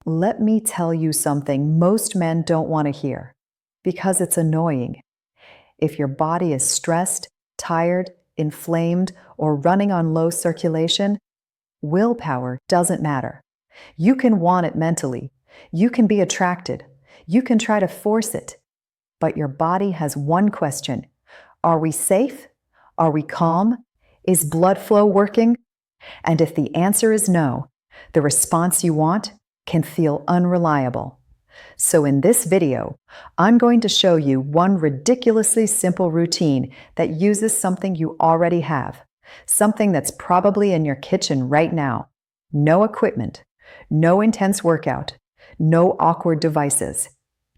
Let me tell you something most men don't want to hear, because it's annoying. If your body is stressed, tired, inflamed, or running on low circulation, willpower doesn't matter. You can want it mentally. You can be attracted. You can try to force it. But your body has one question. Are we safe? Are we calm? Is blood flow working? And if the answer is no, the response you want can feel unreliable. So in this video, I'm going to show you one ridiculously simple routine that uses something you already have, something that's probably in your kitchen right now. No equipment, no intense workout, no awkward devices.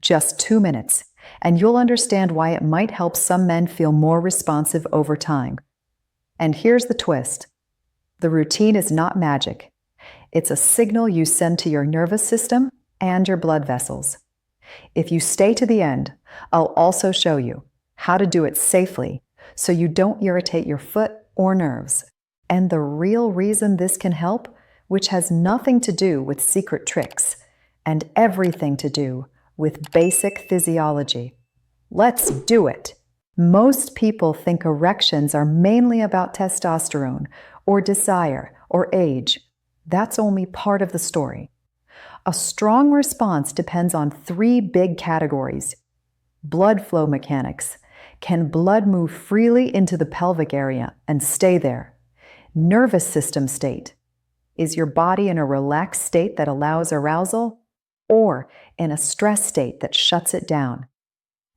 Just 2 minutes, and you'll understand why it might help some men feel more responsive over time. And here's the twist. The routine is not magic. It's a signal you send to your nervous system and your blood vessels. If you stay to the end, I'll also show you how to do it safely so you don't irritate your foot or nerves. And the real reason this can help, which has nothing to do with secret tricks and everything to do with basic physiology. Let's do it! Most people think erections are mainly about testosterone or desire or age. That's only part of the story. A strong response depends on 3 big categories. Blood flow mechanics. Can blood move freely into the pelvic area and stay there? Nervous system state. Is your body in a relaxed state that allows arousal, or in a stress state that shuts it down?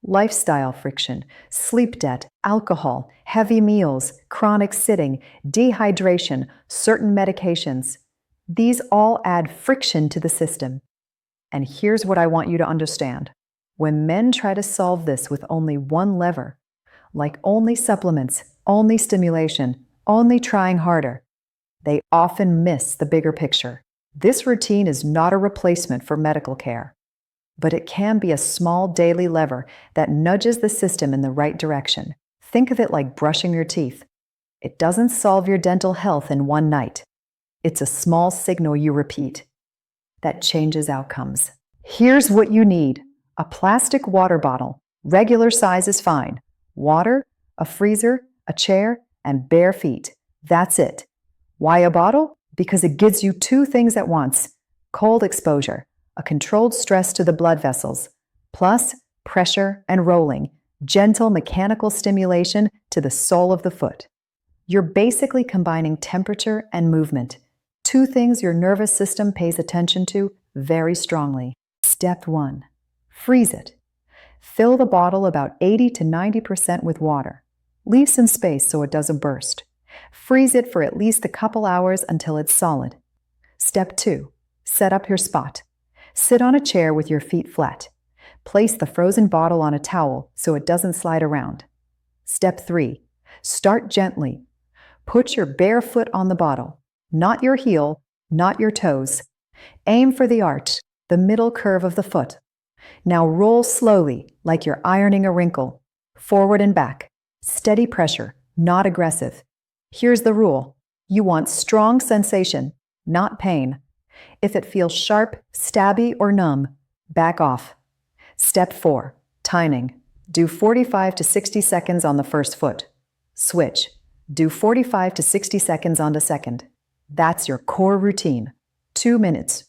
Lifestyle friction, sleep debt, alcohol, heavy meals, chronic sitting, dehydration, certain medications. These all add friction to the system. And here's what I want you to understand. When men try to solve this with only one lever, like only supplements, only stimulation, only trying harder, they often miss the bigger picture. This routine is not a replacement for medical care, but it can be a small daily lever that nudges the system in the right direction. Think of it like brushing your teeth. It doesn't solve your dental health in one night. It's a small signal you repeat that changes outcomes. Here's what you need. A plastic water bottle. Regular size is fine. Water, a freezer, a chair, and bare feet. That's it. Why a bottle? Because it gives you 2 things at once. Cold exposure, a controlled stress to the blood vessels, plus pressure and rolling, gentle mechanical stimulation to the sole of the foot. You're basically combining temperature and movement, 2 things your nervous system pays attention to very strongly. Step 1. Freeze it. Fill the bottle about 80 to 90% with water. Leave some space so it doesn't burst. Freeze it for at least a couple hours until it's solid. Step 2. Set up your spot. Sit on a chair with your feet flat. Place the frozen bottle on a towel so it doesn't slide around. Step 3. Start gently. Put your bare foot on the bottle, not your heel, not your toes. Aim for the arch, the middle curve of the foot. Now roll slowly, like you're ironing a wrinkle, forward and back. Steady pressure, not aggressive. Here's the rule. You want strong sensation, not pain. If it feels sharp, stabby, or numb, back off. Step 4. Timing. Do 45 to 60 seconds on the first foot. Switch. Do 45 to 60 seconds on the second. That's your core routine. 2 minutes.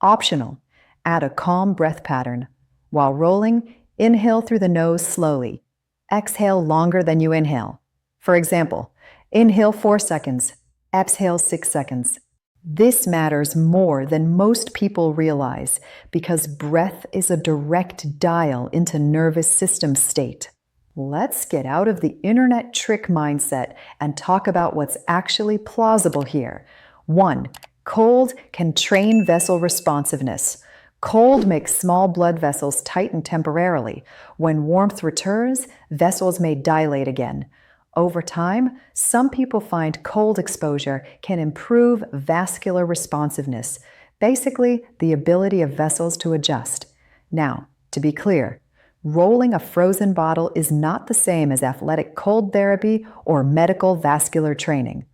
Optional. Add a calm breath pattern. While rolling, inhale through the nose slowly. Exhale longer than you inhale. For example, inhale 4 seconds. Exhale 6 seconds. This matters more than most people realize because breath is a direct dial into nervous system state. Let's get out of the internet trick mindset and talk about what's actually plausible here. 1. Cold can train vessel responsiveness. Cold makes small blood vessels tighten temporarily. When warmth returns, vessels may dilate again. Over time, some people find cold exposure can improve vascular responsiveness, basically the ability of vessels to adjust. Now, to be clear, rolling a frozen bottle is not the same as athletic cold therapy or medical vascular training.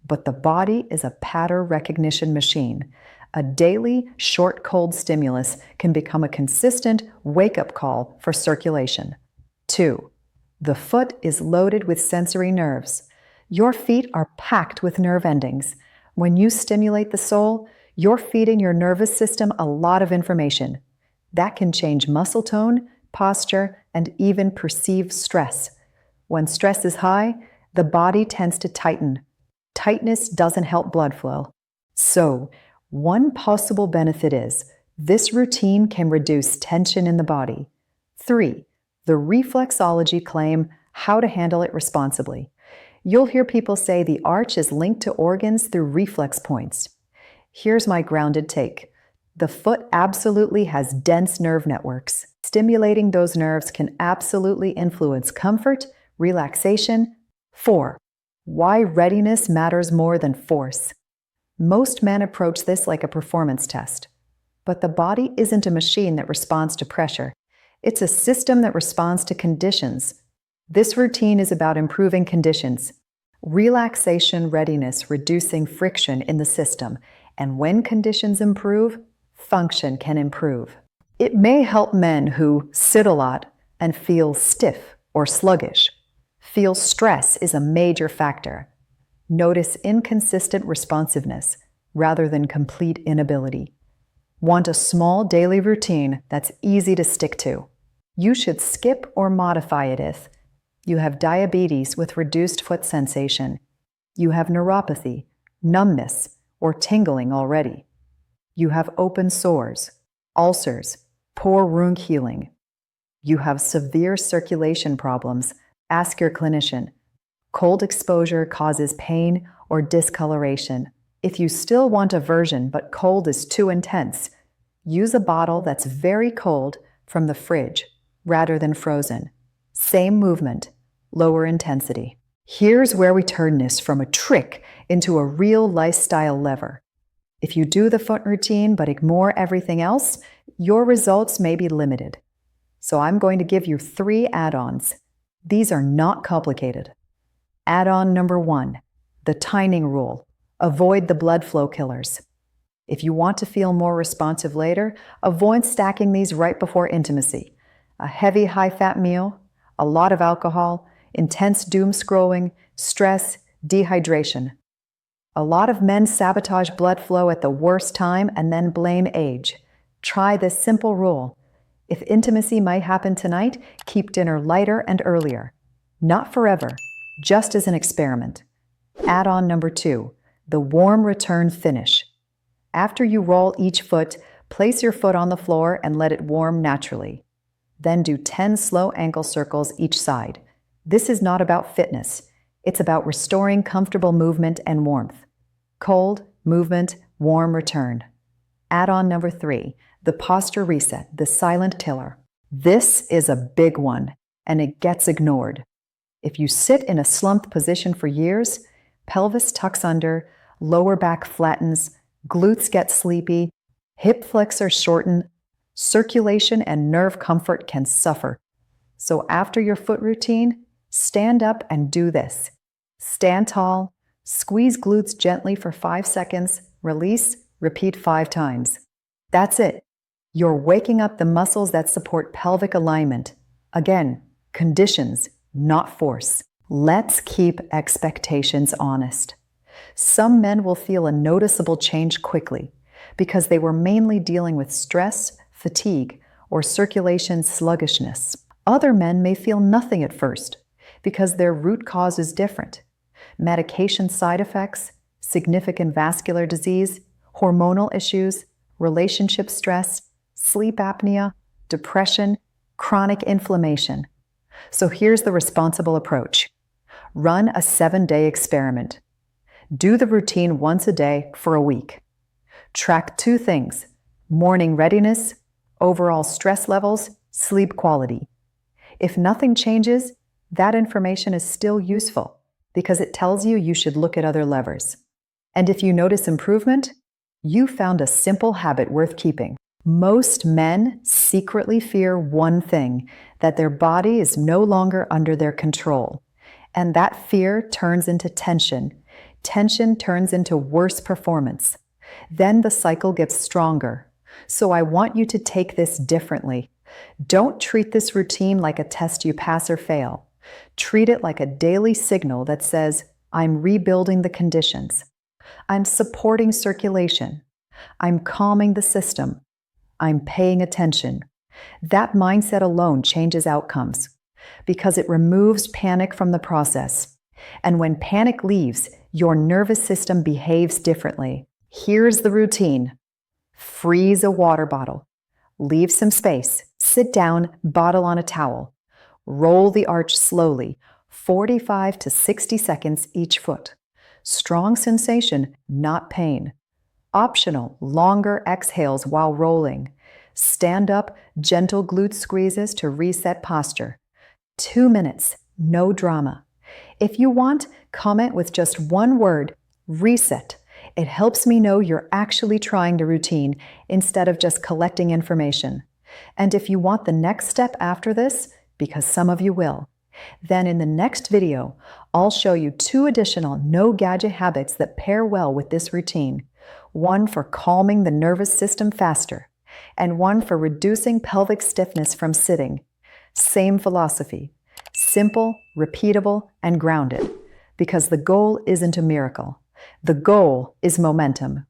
But the body is a pattern recognition machine. A daily, short cold stimulus can become a consistent wake-up call for circulation. 2. The foot is loaded with sensory nerves. Your feet are packed with nerve endings. When you stimulate the sole, you're feeding your nervous system a lot of information. That can change muscle tone, posture, and even perceived stress. When stress is high, the body tends to tighten. Tightness doesn't help blood flow. So, one possible benefit is this routine can reduce tension in the body. 3. The reflexology claim how to handle it responsibly. You'll hear people say the arch is linked to organs through reflex points. Here's my grounded take. The foot absolutely has dense nerve networks. Stimulating those nerves can absolutely influence comfort, relaxation. 4. Why readiness matters more than force. Most men approach this like a performance test. But the body isn't a machine that responds to pressure. It's a system that responds to conditions. This routine is about improving conditions. Relaxation readiness, reducing friction in the system. And when conditions improve, function can improve. It may help men who sit a lot and feel stiff or sluggish. Feel stress is a major factor. Notice inconsistent responsiveness rather than complete inability. Want a small daily routine that's easy to stick to. You should skip or modify it if you have diabetes with reduced foot sensation, you have neuropathy, numbness, or tingling already. You have open sores, ulcers, poor wound healing. You have severe circulation problems. Ask your clinician. Cold exposure causes pain or discoloration. If you still want aversion but cold is too intense, use a bottle that's very cold from the fridge rather than frozen. Same movement, lower intensity. Here's where we turn this from a trick into a real lifestyle lever. If you do the foot routine but ignore everything else, your results may be limited. So I'm going to give you 3 add-ons. These are not complicated. Add-on number 1, the timing rule. Avoid the blood flow killers. If you want to feel more responsive later, avoid stacking these right before intimacy. A heavy, high-fat meal, a lot of alcohol, intense doom scrolling, stress, dehydration. A lot of men sabotage blood flow at the worst time and then blame age. Try this simple rule. If intimacy might happen tonight, keep dinner lighter and earlier. Not forever, just as an experiment. Add-on number 2, the warm return finish. After you roll each foot, place your foot on the floor and let it warm naturally. Then do 10 slow ankle circles each side. This is not about fitness. It's about restoring comfortable movement and warmth. Cold, movement, warm return. Add-on number 3, the posture reset, the silent killer. This is a big one, and it gets ignored. If you sit in a slumped position for years, pelvis tucks under, lower back flattens, glutes get sleepy, hip flexors shorten, circulation and nerve comfort can suffer. So after your foot routine, stand up and do this. Stand tall, squeeze glutes gently for 5 seconds, release, repeat 5 times. That's it. You're waking up the muscles that support pelvic alignment. Again, conditions, not force. Let's keep expectations honest. Some men will feel a noticeable change quickly because they were mainly dealing with stress, fatigue, or circulation sluggishness. Other men may feel nothing at first because their root cause is different. Medication side effects, significant vascular disease, hormonal issues, relationship stress, sleep apnea, depression, chronic inflammation. So here's the responsible approach. Run a 7-day experiment. Do the routine once a day for a week. Track 2 things: morning readiness, overall stress levels, sleep quality. If nothing changes, that information is still useful because it tells you should look at other levers. And if you notice improvement, you found a simple habit worth keeping. Most men secretly fear one thing, that their body is no longer under their control. And that fear turns into tension. Tension turns into worse performance. Then the cycle gets stronger. So I want you to take this differently. Don't treat this routine like a test you pass or fail. Treat it like a daily signal that says, I'm rebuilding the conditions. I'm supporting circulation. I'm calming the system. I'm paying attention. That mindset alone changes outcomes because it removes panic from the process. And when panic leaves, your nervous system behaves differently. Here's the routine. Freeze a water bottle. Leave some space. Sit down, bottle on a towel. Roll the arch slowly, 45 to 60 seconds each foot. Strong sensation, not pain. Optional, longer exhales while rolling. Stand up, gentle glute squeezes to reset posture. 2 minutes, no drama. If you want, comment with just one word, reset. It helps me know you're actually trying the routine instead of just collecting information. And if you want the next step after this, because some of you will, then in the next video, I'll show you 2 additional no-gadget habits that pair well with this routine. One for calming the nervous system faster, and one for reducing pelvic stiffness from sitting. Same philosophy. Simple, repeatable, and grounded. Because the goal isn't a miracle. The goal is momentum.